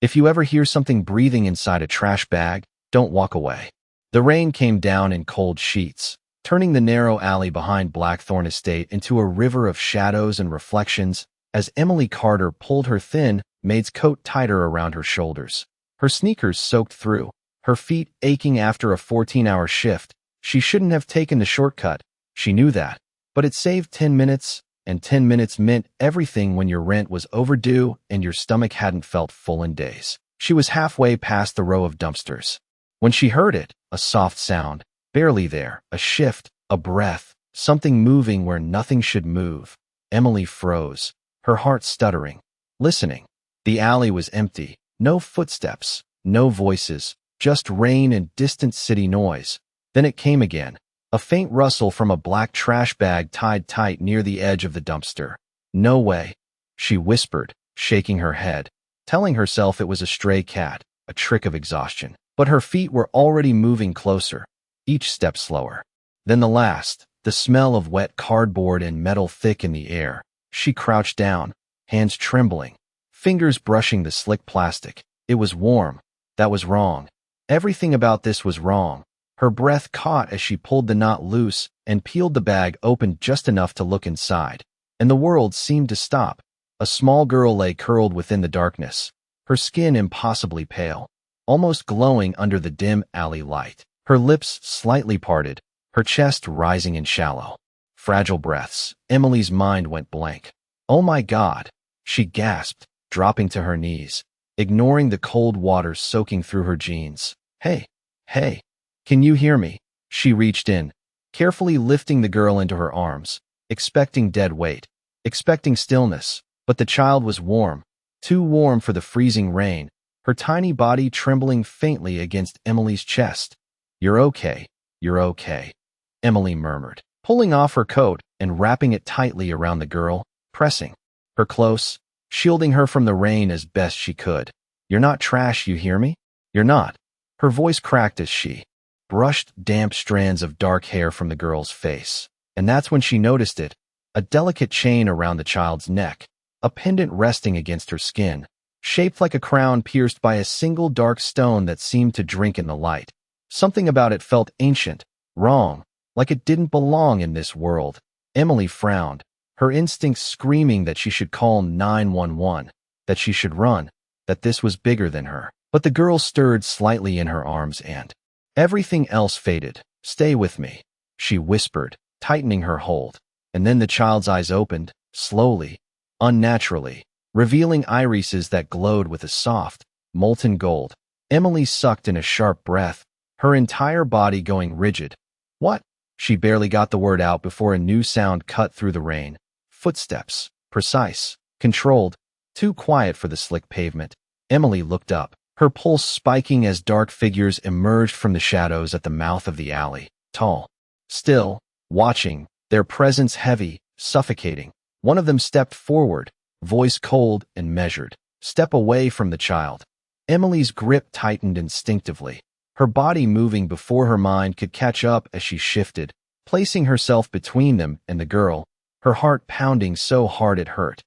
If you ever hear something breathing inside a trash bag, don't walk away. The rain came down in cold sheets, turning the narrow alley behind Blackthorn Estate into a river of shadows and reflections as Emily Carter pulled her thin, maid's coat tighter around her shoulders. Her sneakers soaked through, her feet aching after a 14-hour shift. She shouldn't have taken the shortcut, she knew that. But it saved 10 minutes, and 10 minutes meant everything when your rent was overdue and your stomach hadn't felt full in days. She was halfway past the row of dumpsters when she heard it, a soft sound, barely there, a shift, a breath, something moving where nothing should move. Emily froze, her heart stuttering, listening. The alley was empty, no footsteps, no voices, just rain and distant city noise. Then it came again, a faint rustle from a black trash bag tied tight near the edge of the dumpster. No way, she whispered, shaking her head, telling herself it was a stray cat, a trick of exhaustion. But her feet were already moving closer, each step slower. Then the last, the smell of wet cardboard and metal thick in the air. She crouched down, hands trembling, fingers brushing the slick plastic. It was warm. That was wrong. Everything about this was wrong. Her breath caught as she pulled the knot loose and peeled the bag open just enough to look inside. And the world seemed to stop. A small girl lay curled within the darkness, her skin impossibly pale, almost glowing under the dim alley light. Her lips slightly parted, her chest rising in shallow, fragile breaths. Emily's mind went blank. Oh my God, she gasped, dropping to her knees, ignoring the cold water soaking through her jeans. Hey, can you hear me? She reached in, carefully lifting the girl into her arms, expecting dead weight, expecting stillness. But the child was warm, too warm for the freezing rain, her tiny body trembling faintly against Emily's chest. You're okay, Emily murmured, pulling off her coat and wrapping it tightly around the girl, pressing her close, shielding her from the rain as best she could. You're not trash, you hear me? You're not. Her voice cracked as she brushed damp strands of dark hair from the girl's face. And that's when she noticed it, a delicate chain around the child's neck, a pendant resting against her skin, shaped like a crown pierced by a single dark stone that seemed to drink in the light. Something about it felt ancient, wrong, like it didn't belong in this world. Emily frowned, her instincts screaming that she should call 911, that she should run, that this was bigger than her. But the girl stirred slightly in her arms and everything else faded. Stay with me, she whispered, tightening her hold. And then the child's eyes opened, slowly, unnaturally, revealing irises that glowed with a soft, molten gold. Emily sucked in a sharp breath, her entire body going rigid. What? She barely got the word out before a new sound cut through the rain. Footsteps, precise, controlled, too quiet for the slick pavement. Emily looked up, her pulse spiking as dark figures emerged from the shadows at the mouth of the alley, tall, still, watching, their presence heavy, suffocating. One of them stepped forward, voice cold and measured. Step away from the child. Emily's grip tightened instinctively, her body moving before her mind could catch up as she shifted, placing herself between them and the girl, her heart pounding so hard it hurt.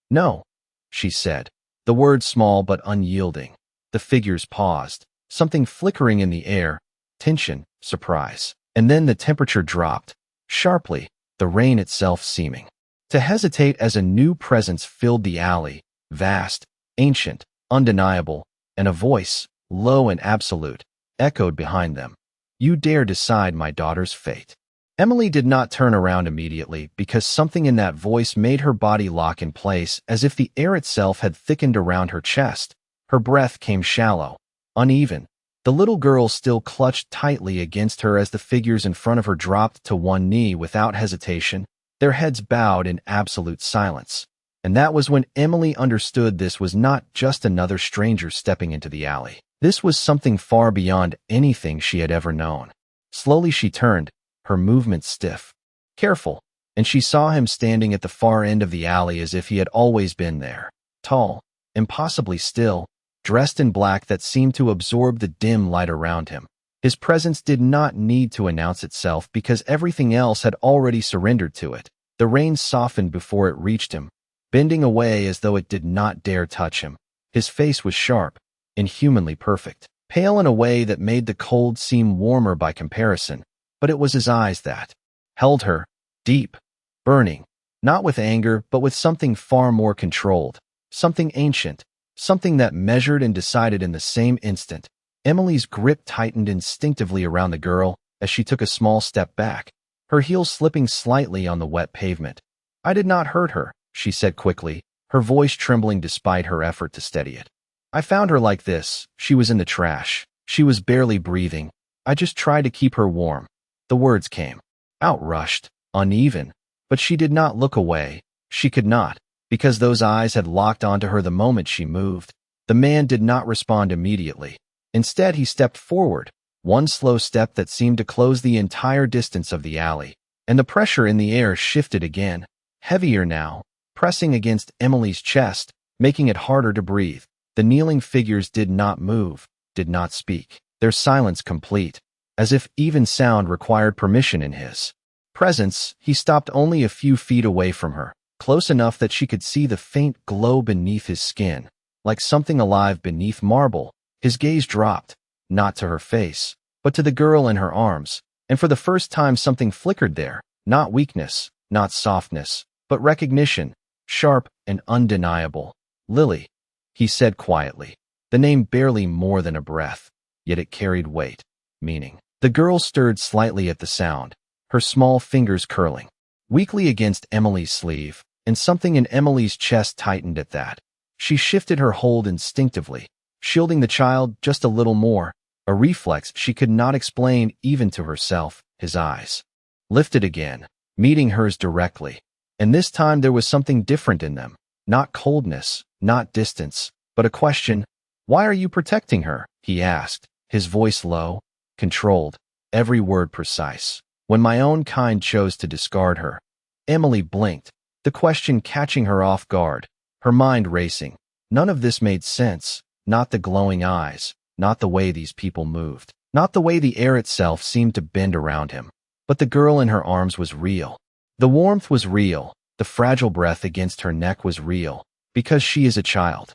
No, she said, the word small but unyielding. The figures paused, something flickering in the air, tension, surprise. And then the temperature dropped, sharply, the rain itself seeming to hesitate as a new presence filled the alley, vast, ancient, undeniable, and a voice, low and absolute, echoed behind them. You dare decide my daughter's fate. Emily did not turn around immediately because something in that voice made her body lock in place as if the air itself had thickened around her chest. Her breath came shallow, uneven. The little girl still clutched tightly against her as the figures in front of her dropped to one knee without hesitation, their heads bowed in absolute silence. And that was when Emily understood this was not just another stranger stepping into the alley. This was something far beyond anything she had ever known. Slowly she turned, her movements stiff, careful, and she saw him standing at the far end of the alley as if he had always been there, tall, impossibly still, dressed in black that seemed to absorb the dim light around him. His presence did not need to announce itself because everything else had already surrendered to it. The rain softened before it reached him, bending away as though it did not dare touch him. His face was sharp, inhumanly perfect, pale in a way that made the cold seem warmer by comparison, but it was his eyes that held her, deep, burning, not with anger, but with something far more controlled, something ancient, something that measured and decided in the same instant. Emily's grip tightened instinctively around the girl as she took a small step back, her heels slipping slightly on the wet pavement. "I did not hurt her," she said quickly, her voice trembling despite her effort to steady it. "I found her like this. She was in the trash. She was barely breathing. I just tried to keep her warm." The words came out rushed, uneven, but she did not look away. She could not, because those eyes had locked onto her the moment she moved. The man did not respond immediately. Instead, he stepped forward, one slow step that seemed to close the entire distance of the alley, and the pressure in the air shifted again, heavier now, pressing against Emily's chest, making it harder to breathe. The kneeling figures did not move, did not speak, their silence complete, as if even sound required permission in his presence. He stopped only a few feet away from her, close enough that she could see the faint glow beneath his skin, like something alive beneath marble. His gaze dropped, not to her face, but to the girl in her arms, and for the first time something flickered there, not weakness, not softness, but recognition, sharp and undeniable. "Lily," he said quietly, the name barely more than a breath, yet it carried weight, meaning. The girl stirred slightly at the sound, her small fingers curling weakly against Emily's sleeve, and something in Emily's chest tightened at that. She shifted her hold instinctively, shielding the child just a little more, a reflex she could not explain even to herself. His eyes lifted again, meeting hers directly, and this time there was something different in them, not coldness, not distance, but a question. "Why are you protecting her?" he asked, his voice low, controlled, every word precise. "When my own kind chose to discard her." Emily blinked, the question catching her off guard, her mind racing. None of this made sense. Not the glowing eyes, not the way these people moved, not the way the air itself seemed to bend around him. But the girl in her arms was real. The warmth was real. The fragile breath against her neck was real. "Because she is a child,"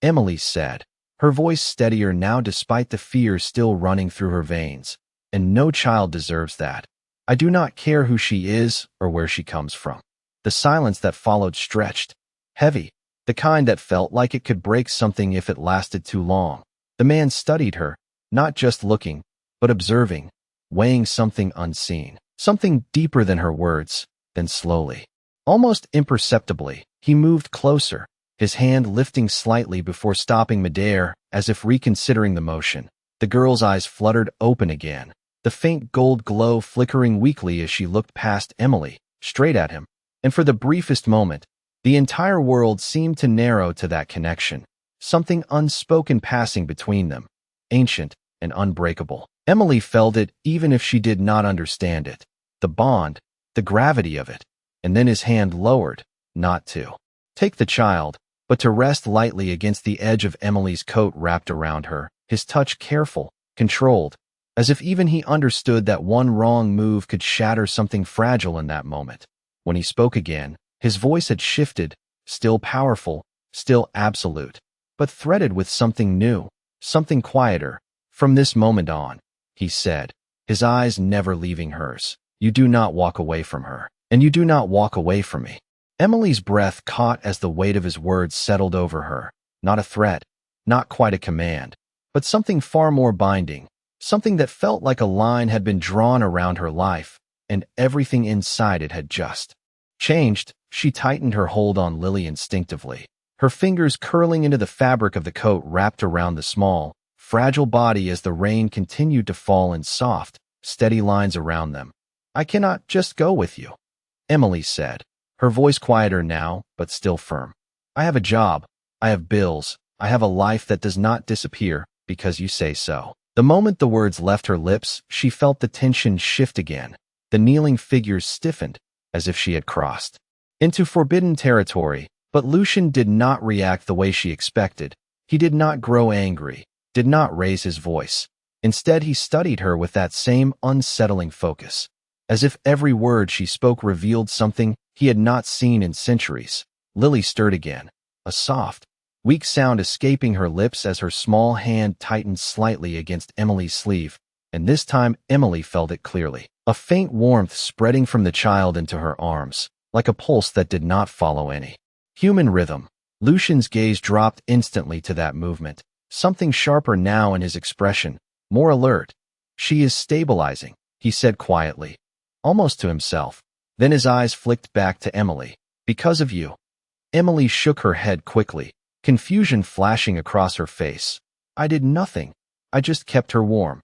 Emily said, her voice steadier now despite the fear still running through her veins. "And no child deserves that. I do not care who she is or where she comes from." The silence that followed stretched, heavy, the kind that felt like it could break something if it lasted too long. The man studied her, not just looking, but observing, weighing something unseen, something deeper than her words. Then slowly, almost imperceptibly, he moved closer, his hand lifting slightly before stopping midair, as if reconsidering the motion. The girl's eyes fluttered open again, the faint gold glow flickering weakly as she looked past Emily, straight at him. And for the briefest moment, the entire world seemed to narrow to that connection, something unspoken passing between them, ancient and unbreakable. Emily felt it even if she did not understand it, the bond, the gravity of it. And then his hand lowered, not to take the child, but to rest lightly against the edge of Emily's coat wrapped around her, his touch careful, controlled, as if even he understood that one wrong move could shatter something fragile in that moment. When he spoke again, his voice had shifted, still powerful, still absolute, but threaded with something new, something quieter. "From this moment on," he said, his eyes never leaving hers, "you do not walk away from her, and you do not walk away from me." Emily's breath caught as the weight of his words settled over her, not a threat, not quite a command, but something far more binding, something that felt like a line had been drawn around her life, and everything inside it had just changed. She tightened her hold on Lily instinctively, her fingers curling into the fabric of the coat wrapped around the small, fragile body as the rain continued to fall in soft, steady lines around them. "I cannot just go with you," Emily said, her voice quieter now, but still firm. "I have a job, I have bills, I have a life that does not disappear because you say so." The moment the words left her lips, she felt the tension shift again. The kneeling figures stiffened, as if she had crossed into forbidden territory, but Lucian did not react the way she expected. He did not grow angry, did not raise his voice. Instead, he studied her with that same unsettling focus, as if every word she spoke revealed something he had not seen in centuries. Lily stirred again, a soft, weak sound escaping her lips as her small hand tightened slightly against Emily's sleeve, and this time Emily felt it clearly. A faint warmth spreading from the child into her arms, like a pulse that did not follow any human rhythm. Lucian's gaze dropped instantly to that movement, something sharper now in his expression, more alert. "She is stabilizing," he said quietly, almost to himself. Then his eyes flicked back to Emily. "Because of you." Emily shook her head quickly, confusion flashing across her face. "I did nothing. I just kept her warm."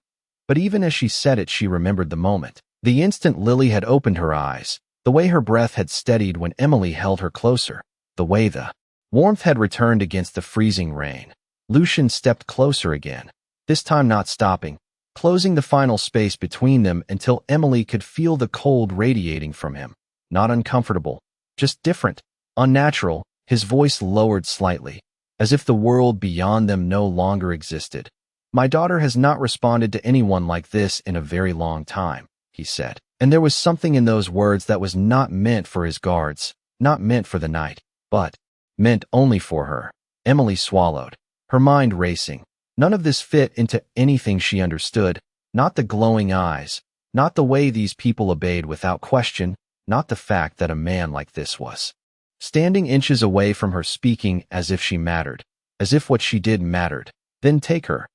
But even as she said it, she remembered the moment. The instant Lily had opened her eyes, the way her breath had steadied when Emily held her closer, the way the warmth had returned against the freezing rain. Lucian stepped closer again, this time not stopping, closing the final space between them until Emily could feel the cold radiating from him. Not uncomfortable, just different, unnatural. His voice lowered slightly, as if the world beyond them no longer existed. "My daughter has not responded to anyone like this in a very long time," he said. And there was something in those words that was not meant for his guards, not meant for the night, but meant only for her. Emily swallowed, her mind racing. None of this fit into anything she understood, not the glowing eyes, not the way these people obeyed without question, not the fact that a man like this was standing inches away from her speaking as if she mattered, as if what she did mattered. "Then take her,"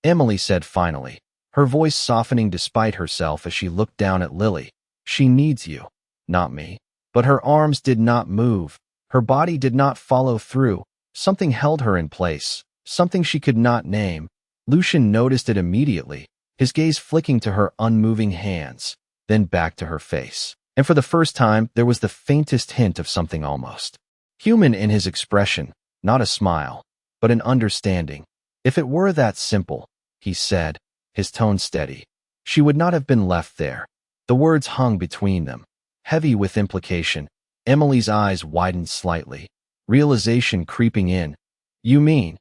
Emily said finally, her voice softening despite herself as she looked down at Lily. "She needs you, not me." But her arms did not move, her body did not follow through. Something held her in place, something she could not name. Lucian noticed it immediately, his gaze flicking to her unmoving hands, then back to her face. And for the first time, there was the faintest hint of something almost human in his expression, not a smile, but an understanding. "If it were that simple," he said, his tone steady, "she would not have been left there." The words hung between them, heavy with implication. Emily's eyes widened slightly, realization creeping in. "You mean?"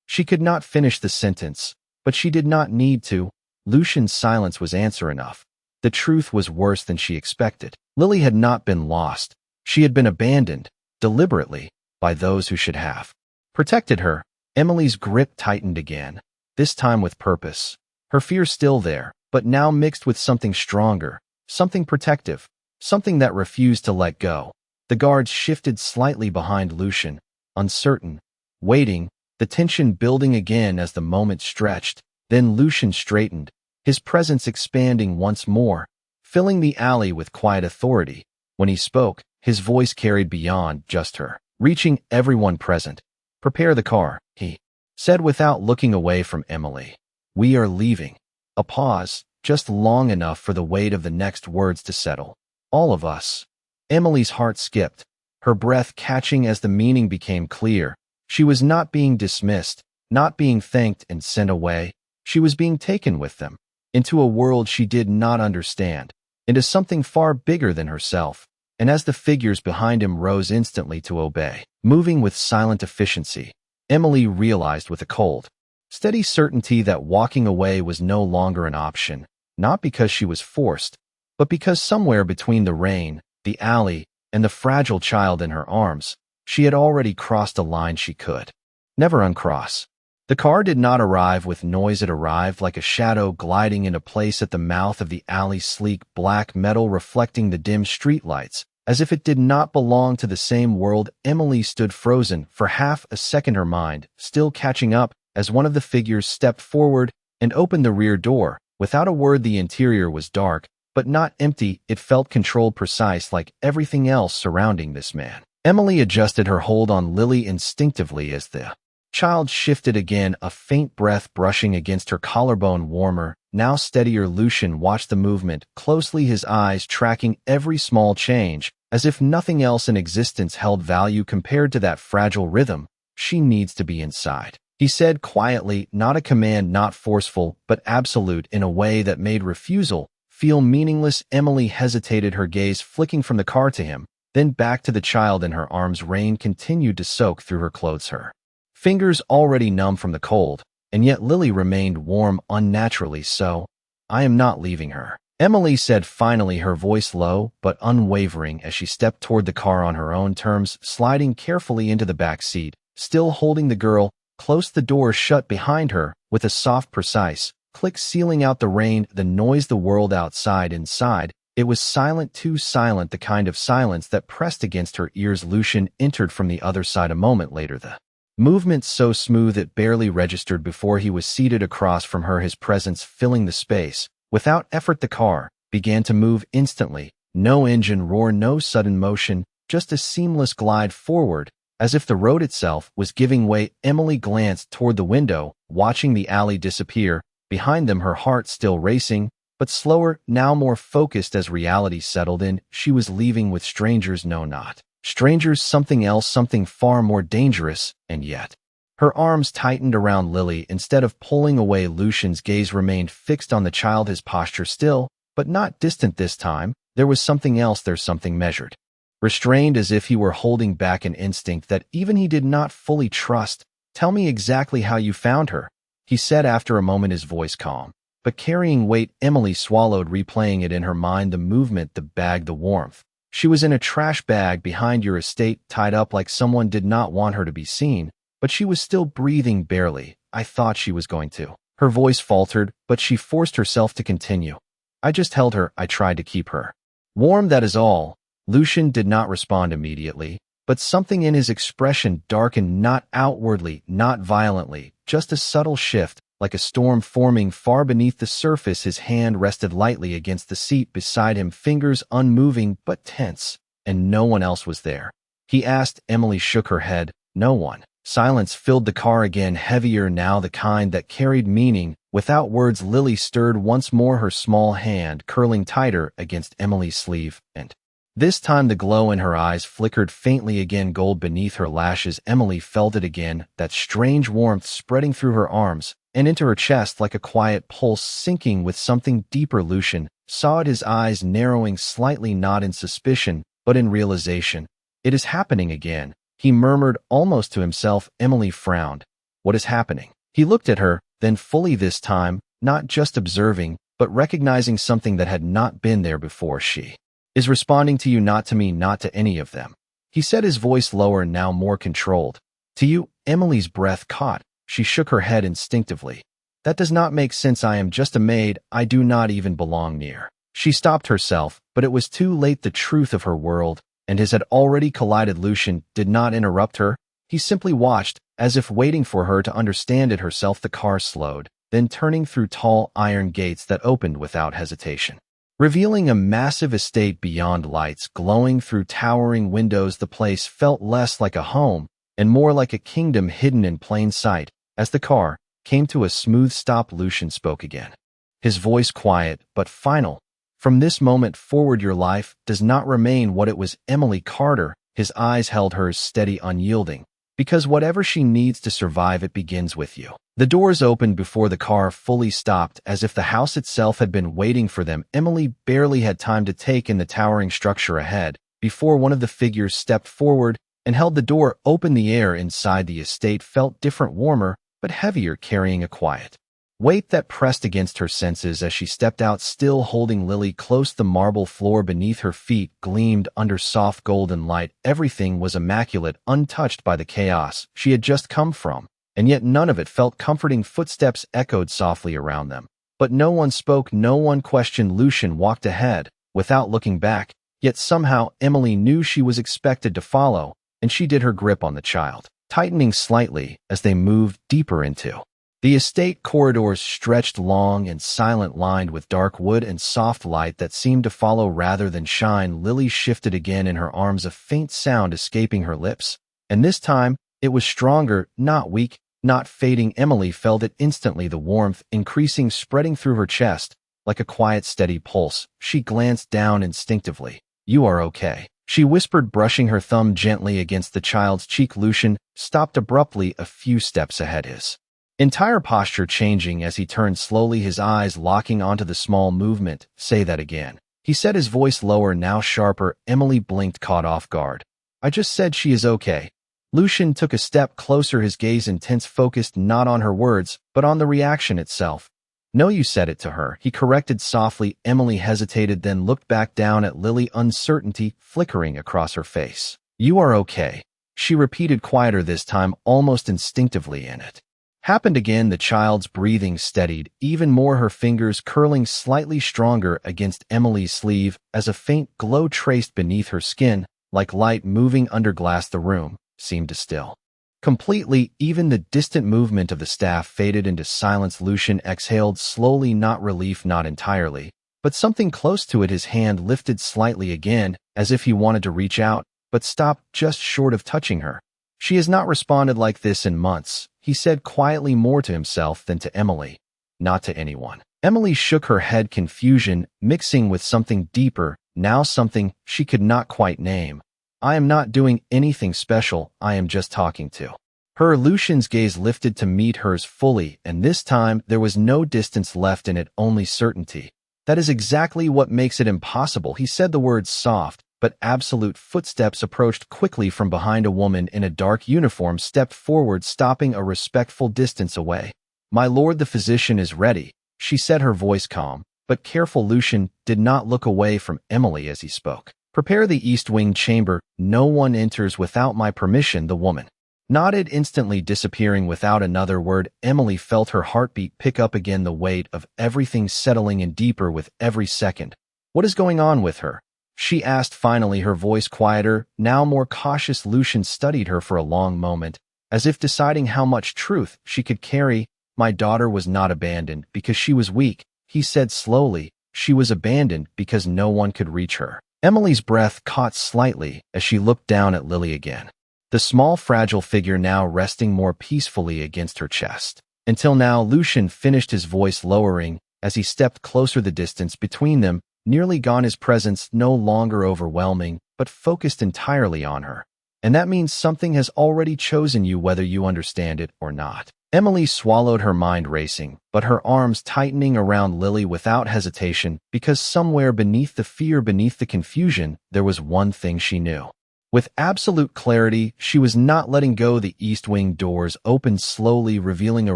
She could not finish the sentence, but she did not need to. Lucian's silence was answer enough. The truth was worse than she expected. Lily had not been lost. She had been abandoned, deliberately, by those who should have protected her. Emily's grip tightened again, this time with purpose. Her fear still there, but now mixed with something stronger, something protective, something that refused to let go. The guards shifted slightly behind Lucian, uncertain, waiting, the tension building again as the moment stretched. Then Lucian straightened, his presence expanding once more, filling the alley with quiet authority. When he spoke, his voice carried beyond just her, reaching everyone present. "Prepare the car," he said without looking away from Emily. "We are leaving." A pause, just long enough for the weight of the next words to settle. "All of us." Emily's heart skipped, her breath catching as the meaning became clear. She was not being dismissed, not being thanked and sent away. She was being taken with them, into a world she did not understand, into something far bigger than herself. And as the figures behind him rose instantly to obey, moving with silent efficiency, Emily realized with a cold, steady certainty that walking away was no longer an option, not because she was forced, but because somewhere between the rain, the alley, and the fragile child in her arms, she had already crossed a line she could never uncross. The car did not arrive with noise. It arrived like a shadow gliding into place at the mouth of the alley, sleek black metal reflecting the dim streetlights, as if it did not belong to the same world. Emily stood frozen for half a second, her mind still catching up, as one of the figures stepped forward and opened the rear door. Without a word, the interior was dark, but not empty. It felt controlled, precise, like everything else surrounding this man. Emily adjusted her hold on Lily instinctively as the child shifted again, a faint breath brushing against her collarbone. Warmer, now steadier. Lucian watched the movement closely, his eyes tracking every small change, as if nothing else in existence held value compared to that fragile rhythm. "She needs to be inside," he said quietly, not a command, not forceful, but absolute in a way that made refusal feel meaningless. Emily hesitated, her gaze flicking from the car to him, then back to the child in her arms. Rain continued to soak through her clothes, her fingers already numb from the cold, and yet Lily remained warm, unnaturally so. "I am not leaving her," Emily said finally, her voice low but unwavering as she stepped toward the car on her own terms, sliding carefully into the back seat. still holding the girl, closed the door shut behind her with a soft, precise click, sealing out the rain, the noise, the world outside. Inside, it was silent, too silent, the kind of silence that pressed against her ears. Lucian entered from the other side a moment later, the movement so smooth it barely registered before he was seated across from her, his presence filling the space. Without effort, the car began to move instantly. No engine roar, no sudden motion, just a seamless glide forward, as if the road itself was giving way. Emily glanced toward the window, watching the alley disappear behind them, her heart still racing, but slower, now more focused as reality settled in. She was leaving with strangers, no, not strangers, something else, something far more dangerous, and yet. Her arms tightened around Lily instead of pulling away. Lucian's gaze remained fixed on the child, his posture still, but not distant this time. There was something else there, something measured, restrained, as if he were holding back an instinct that even he did not fully trust. "Tell me exactly how you found her," he said after a moment, his voice calm, but carrying weight. Emily swallowed, replaying it in her mind, the movement, the bag, the warmth. She was in a trash bag behind your estate, tied up like someone did not want her to be seen, but she was still breathing barely. "I thought she was going to." Her voice faltered, but she forced herself to continue. "I just held her. I tried to keep her warm, that is all." Lucian did not respond immediately, but something in his expression darkened, not outwardly, not violently, just a subtle shift, like a storm forming far beneath the surface. His hand rested lightly against the seat beside him, fingers unmoving but tense. "And no one else was there?" he asked. Emily shook her head. "No one." Silence filled the car again, heavier now, the kind that carried meaning. Without words, Lily stirred once more, her small hand curling tighter against Emily's sleeve, and this time the glow in her eyes flickered faintly again, gold beneath her lashes. Emily felt it again, that strange warmth spreading through her arms and into her chest like a quiet pulse, sinking with something deeper. Lucian saw it, his eyes narrowing slightly, not in suspicion, but in realization. "It is happening again," he murmured almost to himself. Emily frowned. "What is happening?" He looked at her, then fully this time, not just observing, but recognizing something that had not been there before. "She is responding to you, not to me, not to any of them," he said, his voice lower, now more controlled. "To you." Emily's breath caught. She shook her head instinctively. "That does not make sense. I am just a maid. I do not even belong near." She stopped herself, but it was too late. The truth of her world and his had already collided. Lucian did not interrupt her. He simply watched, as if waiting for her to understand it herself. The car slowed, then turning through tall iron gates that opened without hesitation, revealing a massive estate beyond, lights glowing through towering windows. The place felt less like a home and more like a kingdom hidden in plain sight. As the car came to a smooth stop, Lucian spoke again, his voice quiet but final. "From this moment forward, your life does not remain what it was." Emily Carter, his eyes held hers, steady, unyielding. "Because whatever she needs to survive, it begins with you." The doors opened before the car fully stopped, as if the house itself had been waiting for them. Emily barely had time to take in the towering structure ahead before one of the figures stepped forward and held the door open. The air inside the estate felt different, warmer, but heavier, carrying a quiet weight that pressed against her senses as she stepped out, still holding Lily close. The marble floor beneath her feet gleamed under soft golden light. Everything was immaculate, untouched by the chaos she had just come from, and yet none of it felt comforting. Footsteps echoed softly around them, but no one spoke, no one questioned. Lucian walked ahead, without looking back, yet somehow Emily knew she was expected to follow, and she did, her grip on the child tightening slightly as they moved deeper into the estate. Corridors stretched long and silent, lined with dark wood and soft light that seemed to follow rather than shine. Lily shifted again in her arms, a faint sound escaping her lips, and this time it was stronger, not weak, not fading. Emily felt it instantly, the warmth increasing, spreading through her chest like a quiet, steady pulse. She glanced down instinctively. "You are okay," she whispered, brushing her thumb gently against the child's cheek. Lucian stopped abruptly a few steps ahead, his entire posture changing as he turned slowly, his eyes locking onto the small movement. "Say that again," he said, his voice lower, now sharper. Emily blinked, caught off guard. "I just said she is okay." Lucian took a step closer, his gaze intense, focused not on her words, but on the reaction itself. "No, you said it to her," he corrected softly. Emily hesitated, then looked back down at Lily, uncertainty flickering across her face. "You are okay." she repeated quieter this time, almost instinctively, and it happened again. The child's breathing steadied, even more, her fingers curling slightly stronger against Emily's sleeve as a faint glow traced beneath her skin, like light moving under glass. The room seemed to still completely. Even the distant movement of the staff faded into silence. Lucian exhaled slowly, not relief, not entirely, but something close to it. His hand lifted slightly again, as if he wanted to reach out, but stopped just short of touching her. She has not responded like this in months, he said quietly, more to himself than to Emily. Not to anyone. Emily shook her head, confusion mixing with something deeper, now something she could not quite name. I am not doing anything special, I am just talking to her. Lucian's gaze lifted to meet hers fully, and this time there was no distance left in it, only certainty. That is exactly what makes it impossible, he said, the words soft but absolute. Footsteps approached quickly from behind. A woman in a dark uniform stepped forward, stopping a respectful distance away. My lord, the physician is ready, she said, her voice calm but careful. Lucian did not look away from Emily as he spoke. Prepare the East Wing chamber. No one enters without my permission. The woman nodded, instantly disappearing without another word. Emily felt her heartbeat pick up again, the weight of everything settling in deeper with every second. What is going on with her? She asked finally, her voice quieter, now more cautious. Lucian studied her for a long moment, as if deciding how much truth she could carry. My daughter was not abandoned because she was weak, he said slowly. She was abandoned because no one could reach her. Emily's breath caught slightly as she looked down at Lily again, the small fragile figure now resting more peacefully against her chest. Until now, Lucian finished, his voice lowering as he stepped closer, the distance between them nearly gone, his presence no longer overwhelming, but focused entirely on her. And that means something has already chosen you, whether you understand it or not. Emily swallowed, her mind racing, but her arms tightening around Lily without hesitation, because somewhere beneath the fear, beneath the confusion, there was one thing she knew. With absolute clarity, she was not letting go. The East Wing doors opened slowly, revealing a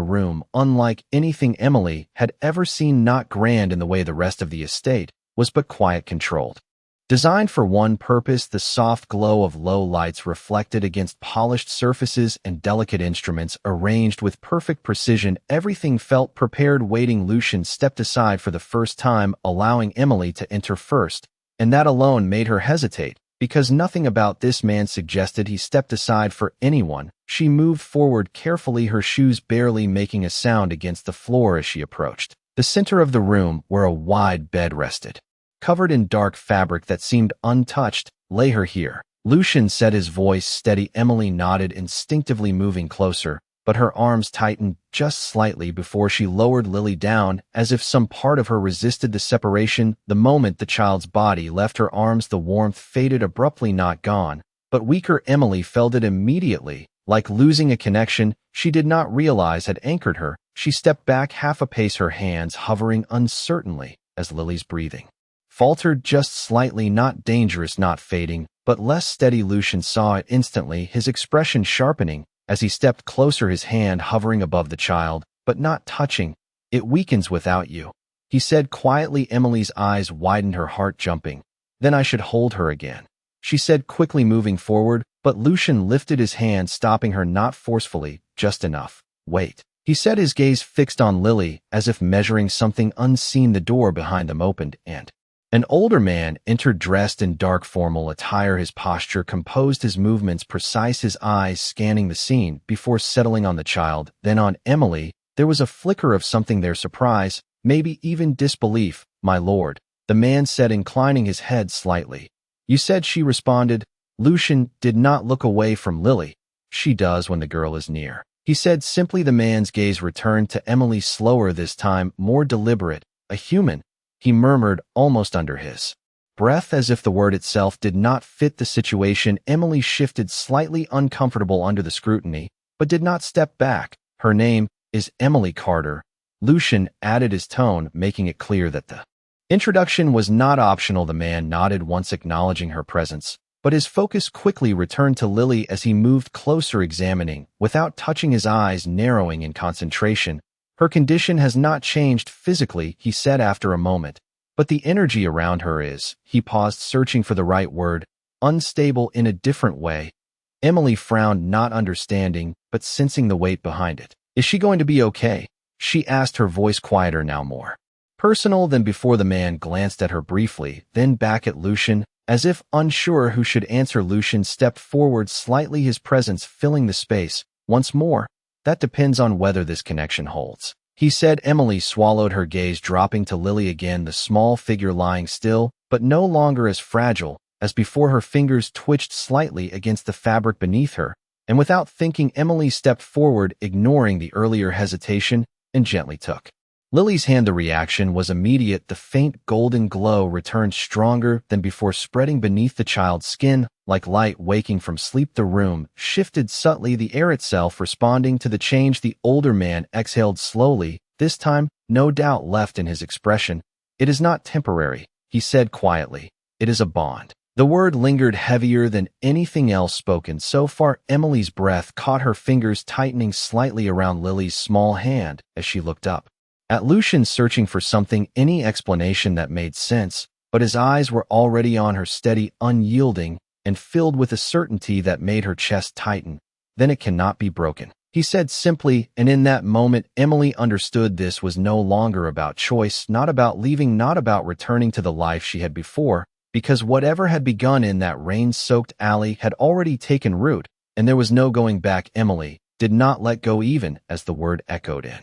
room unlike anything Emily had ever seen, not grand in the way the rest of the estate was, but quiet, controlled. Designed for one purpose, the soft glow of low lights reflected against polished surfaces and delicate instruments arranged with perfect precision. Everything felt prepared, waiting. Lucian stepped aside for the first time, allowing Emily to enter first, and that alone made her hesitate, because nothing about this man suggested he stepped aside for anyone. She moved forward carefully, her shoes barely making a sound against the floor as she approached the center of the room, where a wide bed rested. Covered in dark fabric that seemed untouched, lay her here, Lucian said, his voice steady. Emily nodded, instinctively moving closer, but her arms tightened just slightly before she lowered Lily down, as if some part of her resisted the separation. The moment the child's body left her arms, the warmth faded abruptly, not gone, but weaker. Emily felt it immediately, like losing a connection she did not realize had anchored her. She stepped back half a pace, her hands hovering uncertainly as Lily's breathing faltered just slightly, not dangerous, not fading, but less steady. Lucian saw it instantly, his expression sharpening as he stepped closer, his hand hovering above the child, but not touching. It weakens without you, he said quietly. Emily's eyes widened, her heart jumping. Then I should hold her again, she said quickly, moving forward, but Lucian lifted his hand, stopping her, not forcefully, just enough. Wait, he said, his gaze fixed on Lily, as if measuring something unseen. The door behind them opened, and an older man entered, dressed in dark formal attire, his posture composed, his movements precise, his eyes scanning the scene before settling on the child, then on Emily. There was a flicker of something there, surprise, maybe even disbelief. My lord, the man said, inclining his head slightly. You said, she responded. Lucian did not look away from Lily. She does when the girl is near, he said simply. The man's gaze returned to Emily, slower this time, more deliberate. A human, he murmured almost under his breath, as if the word itself did not fit the situation. Emily shifted slightly, uncomfortable under the scrutiny, but did not step back. Her name is Emily Carter, Lucian added, his tone making it clear that the introduction was not optional. The man nodded once, acknowledging her presence, but his focus quickly returned to Lily as he moved closer, examining without touching, his eyes narrowing in concentration. Her condition has not changed physically, he said after a moment, but the energy around her is. He paused, searching for the right word. Unstable in a different way. Emily frowned, not understanding, but sensing the weight behind it. Is she going to be okay? She asked, her voice quieter now, more personal than before. The man glanced at her briefly, then back at Lucian, as if unsure who should answer. Lucian stepped forward slightly, his presence filling the space. Once more, that depends on whether this connection holds, he said. Emily swallowed, her gaze dropping to Lily again, the small figure lying still, but no longer as fragile as before. Her fingers twitched slightly against the fabric beneath her, and without thinking, Emily stepped forward, ignoring the earlier hesitation, and gently took Lily's hand. The reaction was immediate. The faint golden glow returned stronger than before, spreading beneath the child's skin like light waking from sleep. The room shifted subtly, the air itself responding to the change. The older man exhaled slowly, this time no doubt left in his expression. It is not temporary, he said quietly. It is a bond. The word lingered heavier than anything else spoken so far. Emily's breath caught, her fingers tightening slightly around Lily's small hand as she looked up at Lucian, searching for something, any explanation that made sense, but his eyes were already on her, steady, unyielding, and filled with a certainty that made her chest tighten. Then it cannot be broken, he said simply, and in that moment Emily understood this was no longer about choice, not about leaving, not about returning to the life she had before, because whatever had begun in that rain-soaked alley had already taken root, and there was no going back. Emily did not let go even as the word echoed in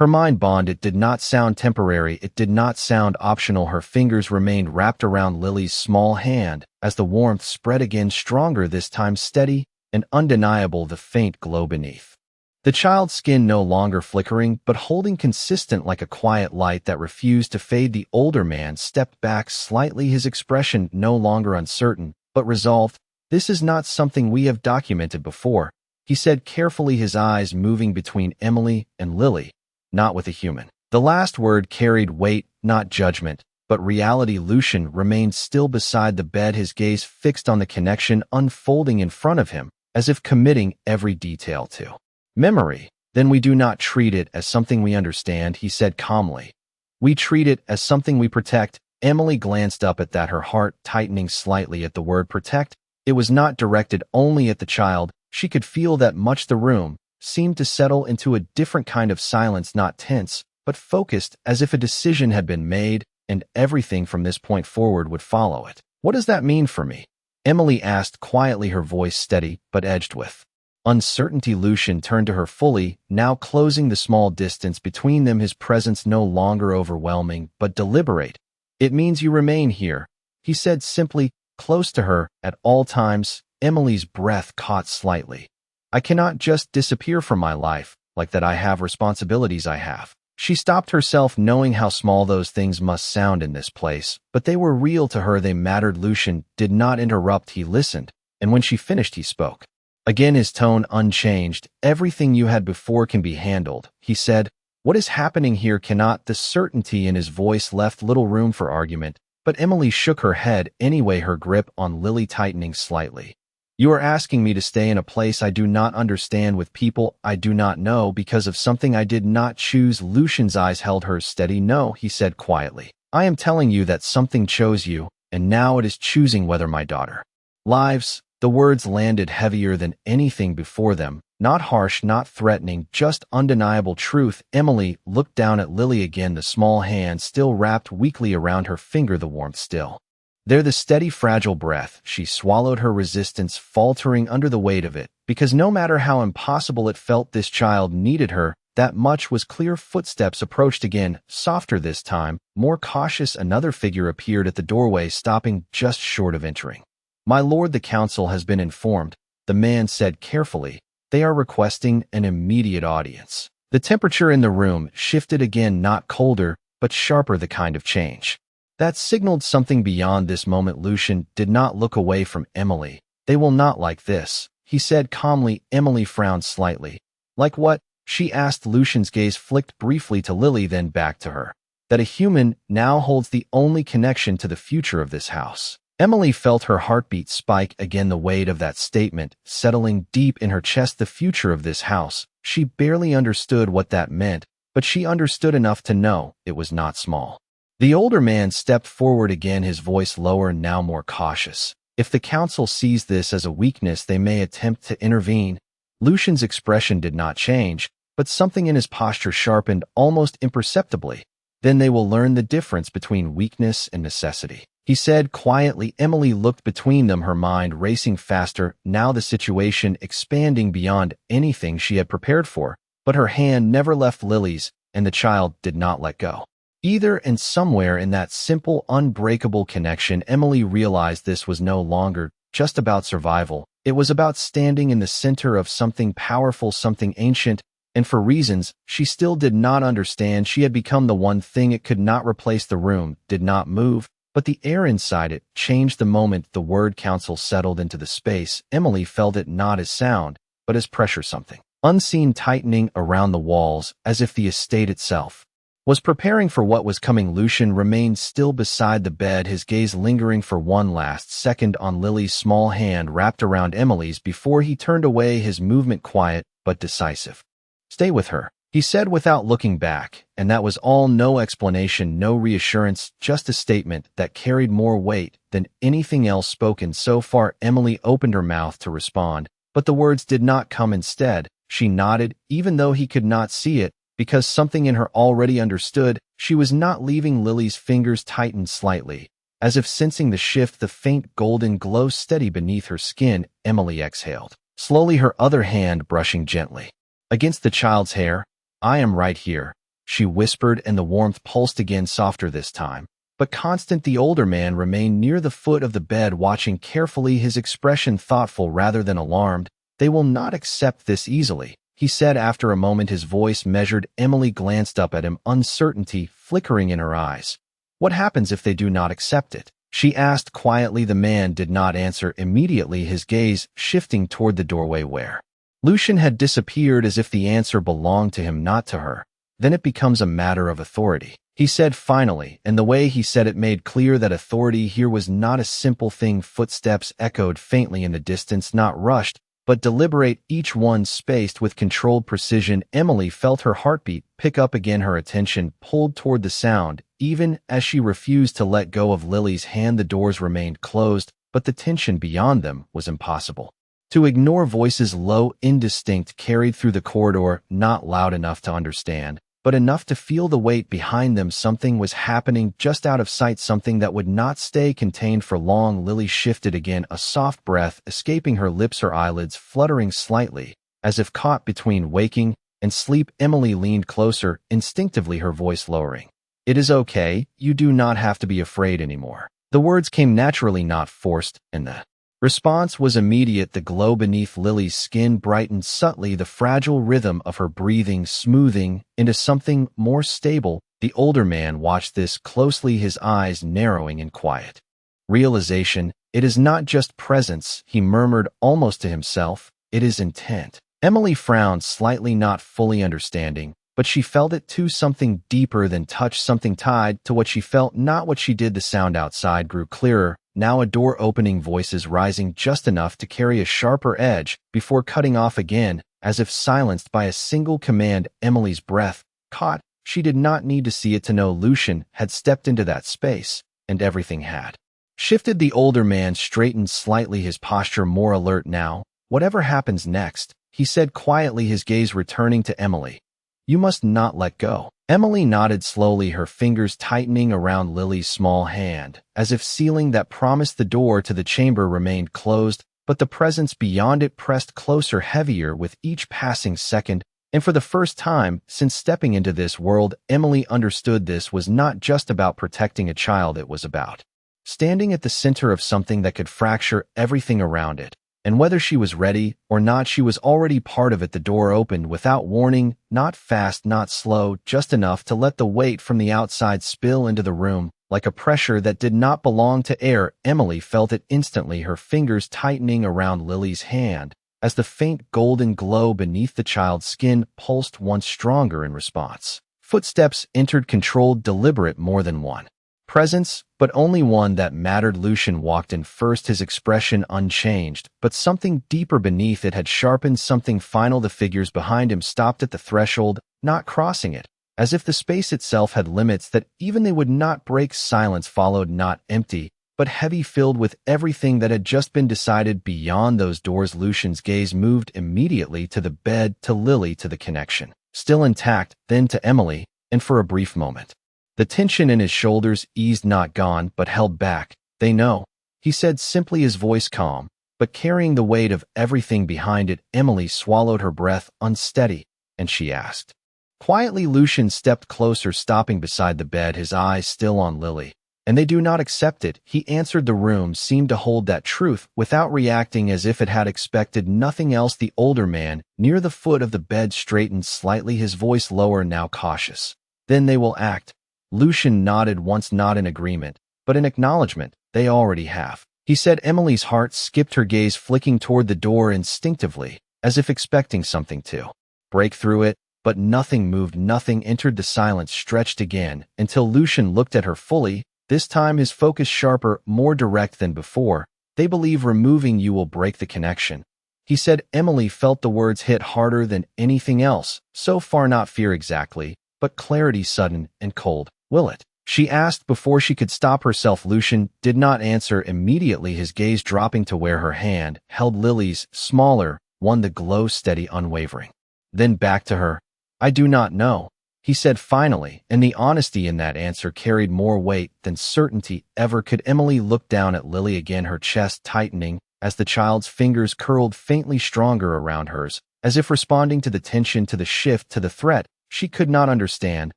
her mind. Bond. It did not sound temporary, it did not sound optional. Her fingers remained wrapped around Lily's small hand as the warmth spread again, stronger this time, steady and undeniable, the faint glow beneath the child's skin no longer flickering, but holding consistent like a quiet light that refused to fade. The older man stepped back slightly, his expression no longer uncertain, but resolved. This is not something we have documented before, he said carefully, his eyes moving between Emily and Lily. Not with a human. The last word carried weight, not judgment, but reality. Lucian remained still beside the bed, his gaze fixed on the connection unfolding in front of him, as if committing every detail to memory. Then we do not treat it as something we understand, he said calmly. We treat it as something we protect. Emily glanced up at that, her heart tightening slightly at the word protect. It was not directed only at the child. She could feel that much. The room seemed to settle into a different kind of silence, not tense, but focused, as if a decision had been made, and everything from this point forward would follow it. What does that mean for me? Emily asked quietly, her voice steady but edged with uncertainty. Lucian turned to her fully, now closing the small distance between them, his presence no longer overwhelming but deliberate. It means you remain here, he said simply, close to her at all times. Emily's breath caught slightly. I cannot just disappear from my life, like that. I have responsibilities. I have. She stopped herself, knowing how small those things must sound in this place, but they were real to her. They mattered. Lucian did not interrupt, he listened, and when she finished he spoke. Again, his tone unchanged. Everything you had before can be handled, he said. What is happening here cannot. The certainty in his voice left little room for argument, but Emily shook her head anyway, her grip on Lily tightening slightly. You are asking me to stay in a place I do not understand, with people I do not know, because of something I did not choose. Lucian's eyes held hers steady. No, he said quietly. I am telling you that something chose you, and now it is choosing whether my daughter lives. The words landed heavier than anything before them, not harsh, not threatening, just undeniable truth. Emily looked down at Lily again, the small hand still wrapped weakly around her finger, the warmth still there, the steady, fragile breath. She swallowed, her resistance faltering under the weight of it, because no matter how impossible it felt, this child needed her. That much was clear. Footsteps approached again, softer this time, more cautious. Another figure appeared at the doorway, stopping just short of entering. My lord, the council has been informed, the man said carefully. They are requesting an immediate audience. The temperature in the room shifted again, not colder, but sharper, the kind of change that signaled something beyond this moment. Lucian did not look away from Emily. They will not like this, he said calmly. Emily frowned slightly. Like what? She asked. Lucian's gaze flicked briefly to Lily, then back to her. That a human now holds the only connection to the future of this house. Emily felt her heartbeat spike again, the weight of that statement settling deep in her chest. The future of this house. She barely understood what that meant, but she understood enough to know it was not small. The older man stepped forward again, his voice lower, now more cautious. If the council sees this as a weakness, they may attempt to intervene. Lucian's expression did not change, but something in his posture sharpened almost imperceptibly. Then they will learn the difference between weakness and necessity, he said quietly. Emily looked between them, her mind racing faster, now the situation expanding beyond anything she had prepared for. But her hand never left Lily's, and the child did not let go either, and somewhere in that simple, unbreakable connection, Emily realized this was no longer just about survival. It was about standing in the center of something powerful, something ancient, and for reasons she still did not understand, she had become the one thing it could not replace. The room did not move, but the air inside it changed the moment the word council settled into the space. Emily felt it not as sound, but as pressure, something unseen tightening around the walls, as if the estate itself was preparing for what was coming. Lucian remained still beside the bed, his gaze lingering for one last second on Lily's small hand wrapped around Emily's before he turned away, his movement quiet but decisive. "Stay with her," he said without looking back, and that was all. No explanation, no reassurance, just a statement that carried more weight than anything else spoken so far. Emily opened her mouth to respond, but the words did not come. Instead, she nodded, even though he could not see it, because something in her already understood. She was not leaving. Lily's fingers tightened slightly, as if sensing the shift, the faint golden glow steady beneath her skin. Emily exhaled, slowly, her other hand brushing gently against the child's hair. "I am right here," she whispered, and the warmth pulsed again, softer this time, but constant. The older man remained near the foot of the bed, watching carefully, his expression thoughtful rather than alarmed. "They will not accept this easily," he said after a moment, his voice measured. Emily glanced up at him, uncertainty flickering in her eyes. "What happens if they do not accept it?" she asked quietly. The man did not answer immediately, his gaze shifting toward the doorway where Lucian had disappeared, as if the answer belonged to him, not to her. "Then it becomes a matter of authority," he said finally, and the way he said it made clear that authority here was not a simple thing. Footsteps echoed faintly in the distance, not rushed, but deliberate, each one spaced with controlled precision. Emily felt her heartbeat pick up again, her attention pulled toward the sound. Even as she refused to let go of Lily's hand, the doors remained closed, but the tension beyond them was impossible to ignore. Voices, low, indistinct, carried through the corridor, not loud enough to understand, but enough to feel the weight behind them. Something was happening just out of sight, something that would not stay contained for long. Lily shifted again, a soft breath escaping her lips, her eyelids fluttering slightly, as if caught between waking and sleep. Emily leaned closer, instinctively, her voice lowering. "It is okay, you do not have to be afraid anymore." The words came naturally, not forced, and the response was immediate. The glow beneath Lily's skin brightened subtly, the fragile rhythm of her breathing smoothing into something more stable. The older man watched this closely, his eyes narrowing in quiet realization. "It is not just presence," he murmured almost to himself, "it is intent." Emily frowned slightly, not fully understanding, but she felt it too, something deeper than touch, something tied to what she felt, not what she did. The sound outside grew clearer, now a door opening, voices rising just enough to carry a sharper edge before cutting off again, as if silenced by a single command. Emily's breath caught. She did not need to see it to know Lucian had stepped into that space, and everything had shifted. The older man straightened slightly, his posture more alert now. "Whatever happens next," he said quietly, his gaze returning to Emily, "you must not let go." Emily nodded slowly, her fingers tightening around Lily's small hand, as if sealing that promise. The door to the chamber remained closed, but the presence beyond it pressed closer, heavier with each passing second. And for the first time since stepping into this world, Emily understood this was not just about protecting a child, it was about standing at the center of something that could fracture everything around it. And whether she was ready or not, she was already part of it. The door opened without warning, not fast, not slow, just enough to let the weight from the outside spill into the room, like a pressure that did not belong to air. Emily felt it instantly, her fingers tightening around Lily's hand, as the faint golden glow beneath the child's skin pulsed once stronger in response. Footsteps entered, controlled, deliberate, more than one presence, but only one that mattered. Lucian walked in first, his expression unchanged, but something deeper beneath it had sharpened, something final. The figures behind him stopped at the threshold, not crossing it, as if the space itself had limits that even they would not break. Silence followed, not empty, but heavy, filled with everything that had just been decided. Beyond those doors, Lucian's gaze moved immediately to the bed, to Lily, to the connection, still intact, then to Emily, and for a brief moment, the tension in his shoulders eased, not gone, but held back. "They know," he said simply, his voice calm, but carrying the weight of everything behind it. Emily swallowed, her breath unsteady, and she asked quietly. Lucian stepped closer, stopping beside the bed, his eyes still on Lily. "And they do not accept it," he answered. The room seemed to hold that truth without reacting, as if it had expected nothing else. The older man, near the foot of the bed, straightened slightly, his voice lower, now cautious. "Then they will act." Lucian nodded once, not in agreement, but in acknowledgement. "They already have," he said. Emily's heart skipped, her gaze flicking toward the door instinctively, as if expecting something to break through it, but nothing moved. Nothing entered. The silence stretched again, until Lucian looked at her fully, this time his focus sharper, more direct than before. "They believe removing you will break the connection," he said. Emily felt the words hit harder than anything else. So far, not fear exactly, but clarity, sudden and cold. "Will it?" she asked before she could stop herself. Lucian did not answer immediately, his gaze dropping to where her hand held Lily's, smaller one, the glow steady, unwavering. Then back to her. "I do not know," he said finally, and the honesty in that answer carried more weight than certainty ever could. Emily looked down at Lily again, her chest tightening as the child's fingers curled faintly stronger around hers, as if responding to the tension, to the shift, to the threat she could not understand,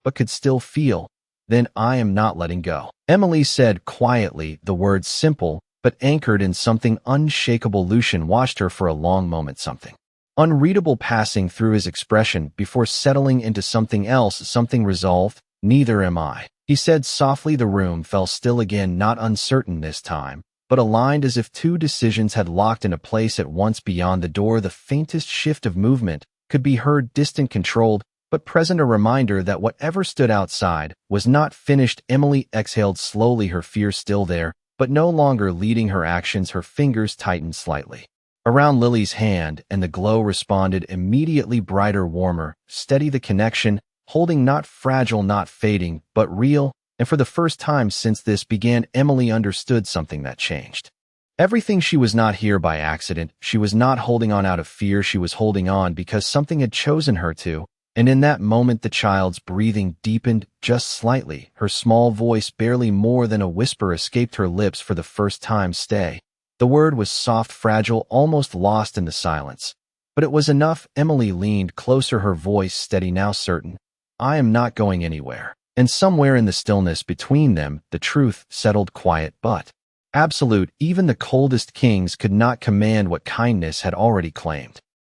but could still feel. "Then I am not letting go," Emily said quietly, the words simple, but anchored in something unshakable. Lucian watched her for a long moment, something unreadable passing through his expression before settling into something else, something resolved. "Neither am I," he said softly. The room fell still again, not uncertain this time, but aligned, as if two decisions had locked into place at once. Beyond the door, the faintest shift of movement could be heard, distant, controlled, but present, a reminder that whatever stood outside was not finished. Emily exhaled slowly, her fear still there, but no longer leading her actions. Her fingers tightened slightly around Lily's hand, and the glow responded immediately, brighter, warmer, steady. The connection, holding, not fragile, not fading, but real. And for the first time since this began, Emily understood something that changed everything. She was not here by accident. She was not holding on out of fear. She was holding on because something had chosen her to. And in that moment, the child's breathing deepened just slightly. Her small voice, barely more than a whisper, escaped her lips for the first time. "Stay." The word was soft, fragile, almost lost in the silence. But it was enough. Emily leaned closer, her voice steady, now certain. "I am not going anywhere." And somewhere in the stillness between them, the truth settled, quiet but absolute. Even the coldest kings could not command what kindness had already claimed.